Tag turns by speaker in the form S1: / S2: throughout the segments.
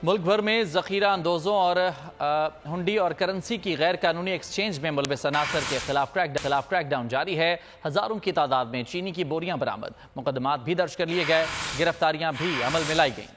S1: ملک بھر میں ذخیرہ اندوزوں اور ہنڈی اور کرنسی کی غیر قانونی ایکسچینج میں ملوث عناصر کے خلاف کریک ڈاؤن جاری ہے۔ ہزاروں کی تعداد میں چینی کی بوریاں برآمد، مقدمات بھی درج کر لیے گئے، گرفتاریاں بھی عمل میں لائی گئیں۔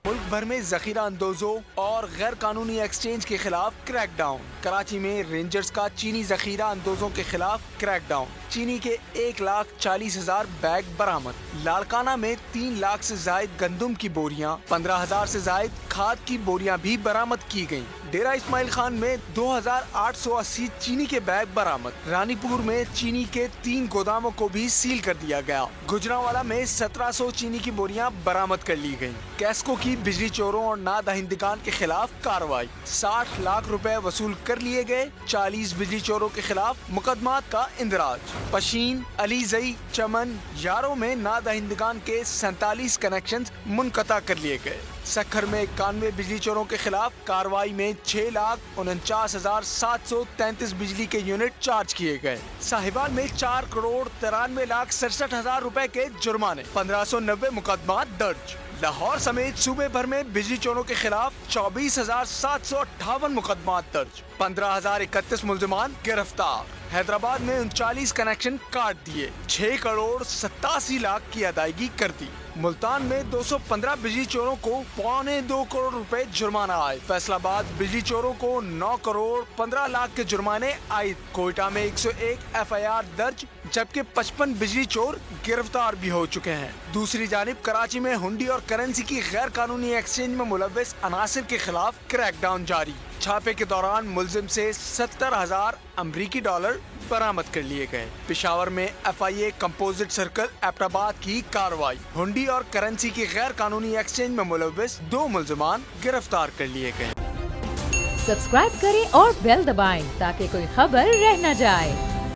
S2: ملک بھر میں ذخیرہ اندوزوں اور غیر قانونی ایکسچینج کے خلاف کریک ڈاؤن۔ کراچی میں رینجرز کا چینی ذخیرہ اندوزوں کے خلاف کریک ڈاؤن۔ چینی کے 1,40,000 بیگ برآمد۔ لاڑکانہ میں 3 لاکھ سے زائد گندم کی بوریاں، 15,000 سے زائد کھاد کی بوریاں بھی برآمد کی گئیں۔ ڈیرہ اسماعیل خان میں 2,880 چینی کے بیگ برآمد۔ رانی پور میں چینی کے 3 گوداموں کو بھی سیل کر دیا گیا۔ گجرانوالہ میں 1700 چینی کی بوریاں برآمد کر لی گئیں۔ کیسکو کی بجلی چوروں اور نادہندگان کے خلاف کارروائی، 60 لاکھ روپے وصول کر لیے گئے، 40 بجلی چوروں کے خلاف مقدمات کا اندراج۔ پشین، علی زئی، چمن، یاروں میں نادہندگان کے 47 کنیکشنز منقطع کر لیے گئے۔ سکھر میں 91 بجلی چوروں کے خلاف کارروائی میں 6,49,733 بجلی کے یونٹ چارج کیے گئے۔ ساہیوال میں 4,93,67,000 روپے کے جرمانے، 1,590 مقدمات درج۔ لاہور سمیت صوبے بھر میں بجلی چوروں کے خلاف 24,758 مقدمات درج، 15,031 ملزمان گرفتار۔ حیدرآباد میں 39 کنیکشن کاٹ دیے، 6,87,00,000 کی ادائیگی کر دی۔ ملتان میں 215 بجلی چوروں کو 2.25 کروڑ روپے جرمانہ عائد۔ فیصل آباد بجلی چوروں کو 9,15,00,000 کے جرمانے عائد۔ کوئٹہ میں 101 FIR درج، جبکہ 55 بجلی چور گرفتار بھی ہو چکے ہیں۔ دوسری جانب کراچی میں ہنڈی اور کرنسی کی غیر قانونی ایکسچینج میں ملوث عناصر کے خلاف کریک ڈاؤن جاری۔ چھاپے کے دوران ملزم سے 70,000 امریکی ڈالر برآمد کر لیے گئے۔ پشاور میں FIA کمپوزٹ سرکل ایبٹ آباد کی کارروائی، ہنڈی اور کرنسی کی غیر قانونی ایکسچینج میں ملوث 2 ملزمان گرفتار کر لیے گئے۔
S3: سبسکرائب کریں اور بیل دبائیں تاکہ کوئی خبر رہ نہ جائے۔